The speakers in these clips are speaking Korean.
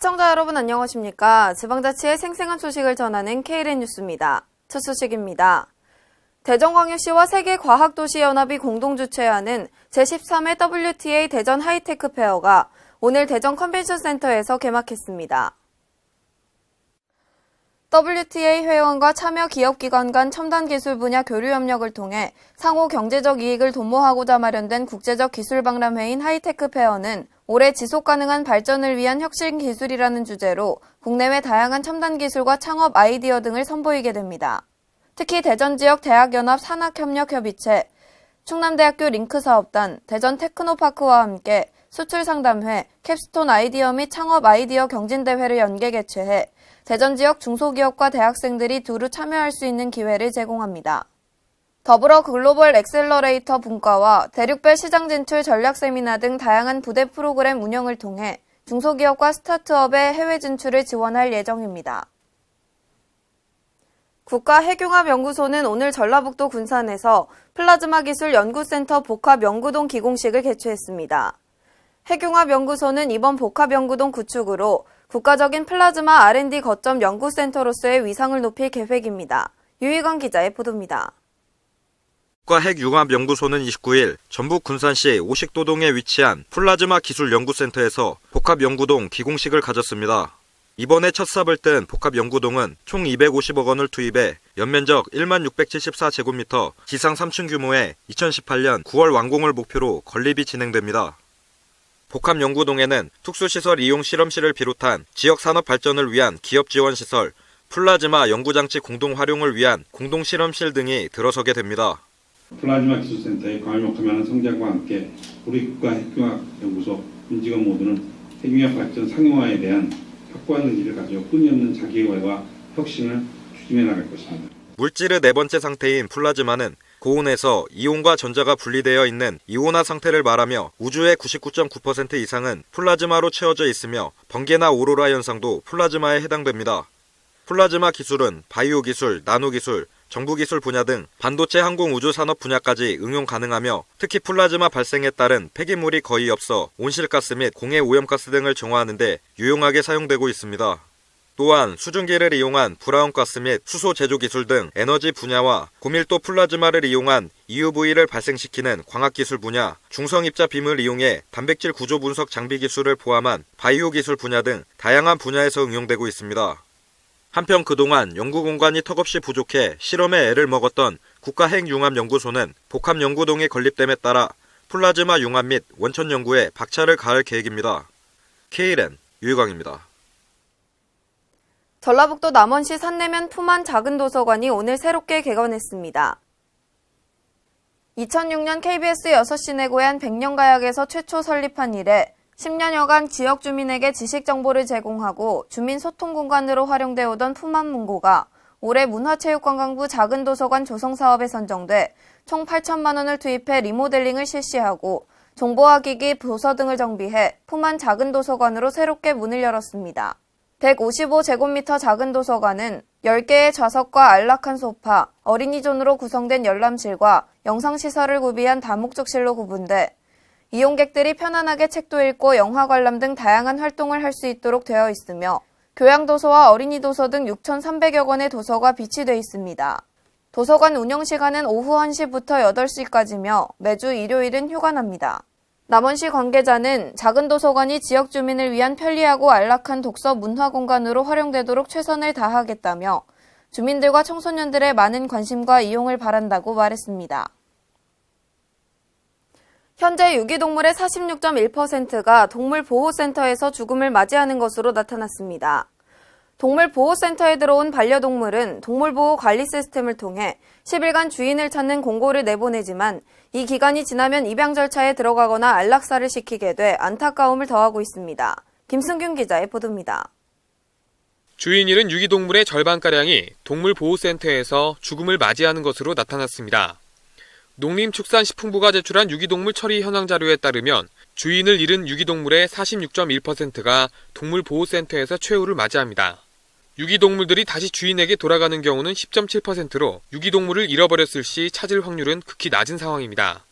시청자 여러분 안녕하십니까? 지방자치의 생생한 소식을 전하는 KLN 뉴스입니다. 첫 소식입니다. 대전광역시와 세계과학도시연합이 공동 주최하는 제13회 WTA 대전 하이테크 페어가 오늘 대전 컨벤션센터에서 개막했습니다. WTA 회원과 참여 기업기관 간 첨단 기술 분야 교류 협력을 통해 상호 경제적 이익을 도모하고자 마련된 국제적 기술 박람회인 하이테크 페어는 올해 지속가능한 발전을 위한 혁신 기술이라는 주제로 국내외 다양한 첨단 기술과 창업 아이디어 등을 선보이게 됩니다. 특히 대전 지역 대학연합 산학협력협의체, 충남대학교 링크사업단, 대전 테크노파크와 함께 수출 상담회, 캡스톤 아이디어 및 창업 아이디어 경진대회를 연계 개최해 대전 지역 중소기업과 대학생들이 두루 참여할 수 있는 기회를 제공합니다. 더불어 글로벌 엑셀러레이터 분과와 대륙별 시장 진출 전략 세미나 등 다양한 부대 프로그램 운영을 통해 중소기업과 스타트업의 해외 진출을 지원할 예정입니다. 국가핵융합연구소는 오늘 전라북도 군산에서 플라즈마기술연구센터 복합연구동 기공식을 개최했습니다. 핵융합연구소는 이번 복합연구동 구축으로 국가적인 플라즈마 R&D 거점 연구센터로서의 위상을 높일 계획입니다. 유희관 기자의 보도입니다. 국가핵융합연구소는 29일 전북 군산시 오식도동에 위치한 플라즈마 기술연구센터에서 복합연구동 기공식을 가졌습니다. 이번에 첫 삽을 뜬 복합연구동은 총 250억 원을 투입해 연면적 1674제곱미터 지상 3층 규모의 2018년 9월 완공을 목표로 건립이 진행됩니다. 복합연구동에는 특수시설 이용 실험실을 비롯한 지역 산업 발전을 위한 기업 지원 시설, 플라즈마 연구장치 공동 활용을 위한 공동 실험실 등이 들어서게 됩니다. 플라즈마 기술센터의 과밀목하면 성장과 함께 우리 국가핵융합연구소 임직원 모두는 핵융합 발전 상용화에 대한 확고한 의지를 가지고 끊임없는 자기개발과 혁신을 추진해 나갈 것입니다. 물질의 네 번째 상태인 플라즈마는 고온에서 이온과 전자가 분리되어 있는 이온화 상태를 말하며 우주의 99.9% 이상은 플라즈마로 채워져 있으며 번개나 오로라 현상도 플라즈마에 해당됩니다. 플라즈마 기술은 바이오 기술, 나노 기술, 정부 기술 분야 등 반도체 항공 우주 산업 분야까지 응용 가능하며 특히 플라즈마 발생에 따른 폐기물이 거의 없어 온실가스 및 공해 오염가스 등을 정화하는 데 유용하게 사용되고 있습니다. 또한 수증기를 이용한 브라운가스 및 수소 제조 기술 등 에너지 분야와 고밀도 플라즈마를 이용한 EUV를 발생시키는 광학기술 분야, 중성입자 빔을 이용해 단백질 구조 분석 장비 기술을 포함한 바이오 기술 분야 등 다양한 분야에서 응용되고 있습니다. 한편 그동안 연구 공간이 턱없이 부족해 실험에 애를 먹었던 국가핵융합연구소는 복합연구동의 건립됨에 따라 플라즈마 융합 및 원천 연구에 박차를 가할 계획입니다. KLN 유희광입니다. 전라북도 남원시 산내면 푸만 작은 도서관이 오늘 새롭게 개관했습니다. 2006년 KBS 6시 내 고향 백년가약에서 최초 설립한 이래 10년여간 지역 주민에게 지식 정보를 제공하고 주민 소통 공간으로 활용되어 오던 푸만 문고가 올해 문화체육관광부 작은 도서관 조성 사업에 선정돼 총 8천만 원을 투입해 리모델링을 실시하고 정보화 기기, 도서 등을 정비해 푸만 작은 도서관으로 새롭게 문을 열었습니다. 155제곱미터 작은 도서관은 10개의 좌석과 안락한 소파, 어린이존으로 구성된 열람실과 영상시설을 구비한 다목적실로 구분돼 이용객들이 편안하게 책도 읽고 영화 관람 등 다양한 활동을 할 수 있도록 되어 있으며 교양도서와 어린이도서 등 6,300여 권의 도서가 비치돼 있습니다. 도서관 운영시간은 오후 1시부터 8시까지며 매주 일요일은 휴관합니다. 남원시 관계자는 작은 도서관이 지역 주민을 위한 편리하고 안락한 독서 문화 공간으로 활용되도록 최선을 다하겠다며 주민들과 청소년들의 많은 관심과 이용을 바란다고 말했습니다. 현재 유기동물의 46.1%가 동물보호센터에서 죽음을 맞이하는 것으로 나타났습니다. 동물보호센터에 들어온 반려동물은 동물보호 관리 시스템을 통해 10일간 주인을 찾는 공고를 내보내지만 이 기간이 지나면 입양 절차에 들어가거나 안락사를 시키게 돼 안타까움을 더하고 있습니다. 김승균 기자의 보도입니다. 주인 잃은 유기동물의 절반가량이 동물보호센터에서 죽음을 맞이하는 것으로 나타났습니다. 농림축산식품부가 제출한 유기동물 처리 현황 자료에 따르면 주인을 잃은 유기동물의 46.1%가 동물보호센터에서 최후를 맞이합니다. 유기동물들이 다시 주인에게 돌아가는 경우는 10.7%로 유기동물을 잃어버렸을 시 찾을 확률은 극히 낮은 상황입니다.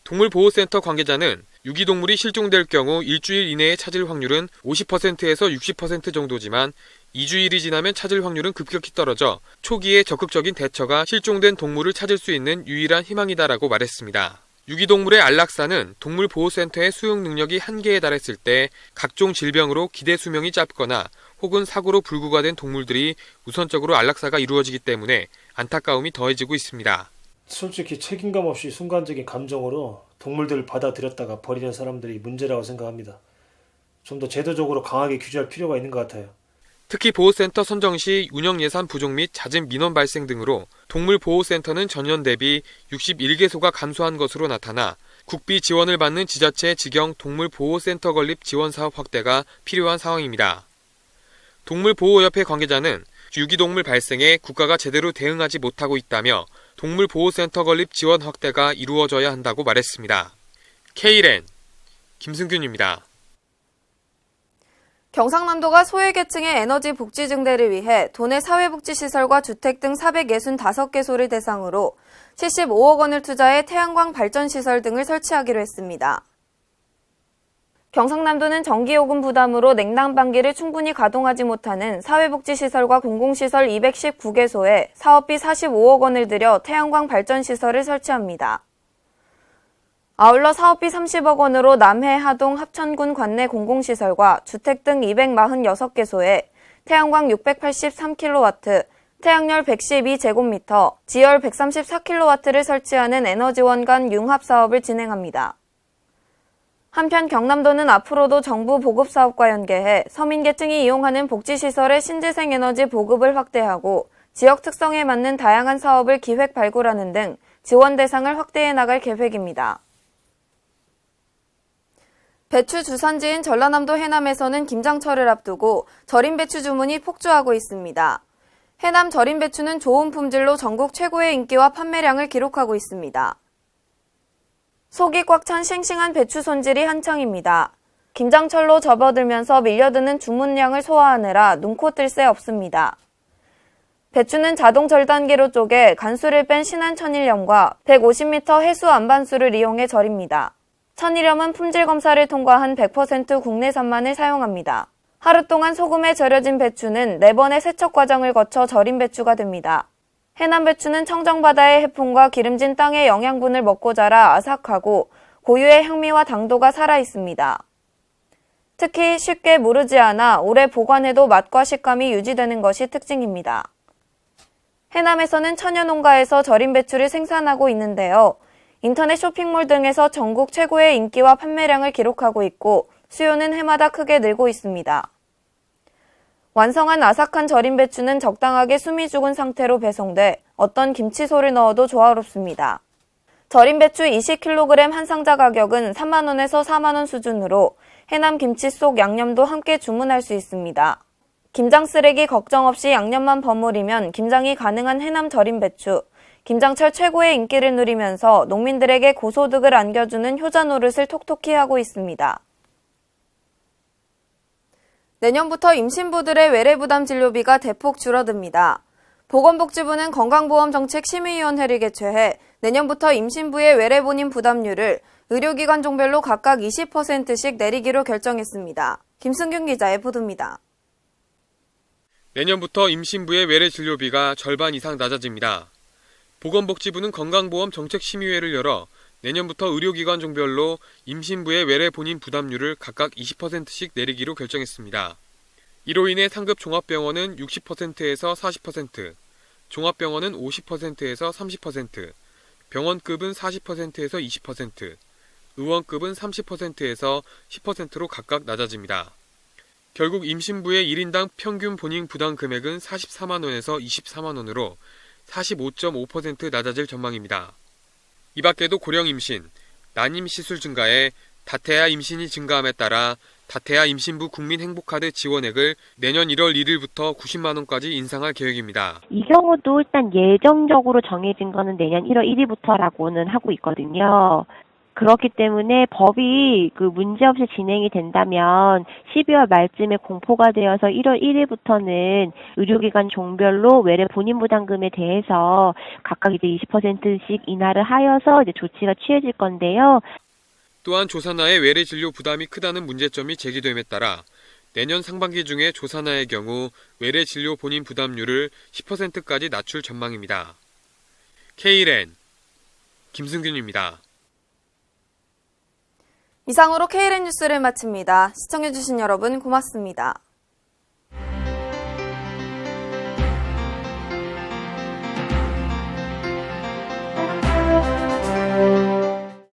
동물보호센터 관계자는 유기동물이 실종될 경우 일주일 이내에 찾을 확률은 50%에서 60% 정도지만 2주일이 지나면 찾을 확률은 급격히 떨어져 초기에 적극적인 대처가 실종된 동물을 찾을 수 있는 유일한 희망이다라고 말했습니다. 유기동물의 안락사는 동물보호센터의 수용 능력이 한계에 달했을 때 각종 질병으로 기대 수명이 짧거나 혹은 사고로 불구가 된 동물들이 우선적으로 안락사가 이루어지기 때문에 안타까움이 더해지고 있습니다. 솔직히 책임감 없이 순간적인 감정으로 동물들을 받아들였다가 버리는 사람들이 문제라고 생각합니다. 좀 더 제도적으로 강하게 규제할 필요가 있는 것 같아요. 특히 보호센터 선정 시 운영 예산 부족 및 잦은 민원 발생 등으로 동물보호센터는 전년 대비 61개소가 감소한 것으로 나타나 국비 지원을 받는 지자체 직영 동물보호센터 건립 지원 사업 확대가 필요한 상황입니다. 동물보호협회 관계자는 유기동물 발생에 국가가 제대로 대응하지 못하고 있다며 동물보호센터 건립 지원 확대가 이루어져야 한다고 말했습니다. K랜 김승균입니다. 경상남도가 소외계층의 에너지 복지 증대를 위해 도내 사회복지시설과 주택 등 465개소를 대상으로 75억 원을 투자해 태양광 발전시설 등을 설치하기로 했습니다. 경상남도는 전기요금 부담으로 냉난방기를 충분히 가동하지 못하는 사회복지시설과 공공시설 219개소에 사업비 45억 원을 들여 태양광 발전시설을 설치합니다. 아울러 사업비 30억 원으로 남해, 하동, 합천군 관내 공공시설과 주택 등 246개소에 태양광 683kW, 태양열 112제곱미터, 지열 134kW를 설치하는 에너지원 간 융합 사업을 진행합니다. 한편 경남도는 앞으로도 정부 보급사업과 연계해 서민계층이 이용하는 복지시설의 신재생 에너지 보급을 확대하고 지역 특성에 맞는 다양한 사업을 기획 발굴하는 등 지원 대상을 확대해 나갈 계획입니다. 배추 주산지인 전라남도 해남에서는 김장철을 앞두고 절임 배추 주문이 폭주하고 있습니다. 해남 절임 배추는 좋은 품질로 전국 최고의 인기와 판매량을 기록하고 있습니다. 속이 꽉 찬 싱싱한 배추 손질이 한창입니다. 김장철로 접어들면서 밀려드는 주문량을 소화하느라 눈코 뜰 새 없습니다. 배추는 자동 절단기로 쪼개 간수를 뺀 신한 천일염과 150m 해수 안반수를 이용해 절입니다. 천일염은 품질 검사를 통과한 100% 국내산만을 사용합니다. 하루 동안 소금에 절여진 배추는 4번의 세척 과정을 거쳐 절인 배추가 됩니다. 해남 배추는 청정바다의 해풍과 기름진 땅의 영양분을 먹고 자라 아삭하고 고유의 향미와 당도가 살아있습니다. 특히 쉽게 무르지 않아 오래 보관해도 맛과 식감이 유지되는 것이 특징입니다. 해남에서는 천연농가에서 절인 배추를 생산하고 있는데요. 인터넷 쇼핑몰 등에서 전국 최고의 인기와 판매량을 기록하고 있고 수요는 해마다 크게 늘고 있습니다. 완성한 아삭한 절인 배추는 적당하게 숨이 죽은 상태로 배송돼 어떤 김치소를 넣어도 조화롭습니다. 절인 배추 20kg 한 상자 가격은 3만원에서 4만원 수준으로 해남 김치 속 양념도 함께 주문할 수 있습니다. 김장 쓰레기 걱정 없이 양념만 버무리면 김장이 가능한 해남 절인 배추. 김장철 최고의 인기를 누리면서 농민들에게 고소득을 안겨주는 효자 노릇을 톡톡히 하고 있습니다. 내년부터 임신부들의 외래부담 진료비가 대폭 줄어듭니다. 보건복지부는 건강보험정책심의위원회를 개최해 내년부터 임신부의 외래본인 부담률을 의료기관 종별로 각각 20%씩 내리기로 결정했습니다. 김승균 기자의 보도입니다. 내년부터 임신부의 외래 진료비가 절반 이상 낮아집니다. 보건복지부는 건강보험정책심의회를 열어 내년부터 의료기관 종별로 임신부의 외래 본인 부담률을 각각 20%씩 내리기로 결정했습니다. 이로 인해 상급 종합병원은 60%에서 40%, 종합병원은 50%에서 30%, 병원급은 40%에서 20%, 의원급은 30%에서 10%로 각각 낮아집니다. 결국 임신부의 1인당 평균 본인 부담 금액은 44만 원에서 24만 원으로 45.5% 낮아질 전망입니다. 이 밖에도 고령 임신, 난임 시술 증가에 다태아 임신이 증가함에 따라 다태아 임신부 국민행복카드 지원액을 내년 1월 1일부터 90만 원까지 인상할 계획입니다. 이 경우도 일단 예정적으로 정해진 거는 내년 1월 1일부터라고는 하고 있거든요. 그렇기 때문에 법이 문제없이 진행이 된다면 12월 말쯤에 공포가 되어서 1월 1일부터는 의료기관 종별로 외래 본인 부담금에 대해서 각각 이제 20%씩 인하를 하여서 이제 조치가 취해질 건데요. 또한 조산하의 외래 진료 부담이 크다는 문제점이 제기됨에 따라 내년 상반기 중에 조산하의 경우 외래 진료 본인 부담률을 10%까지 낮출 전망입니다. K랜 김승균입니다. 이상으로 K랜 뉴스를 마칩니다. 시청해주신 여러분 고맙습니다.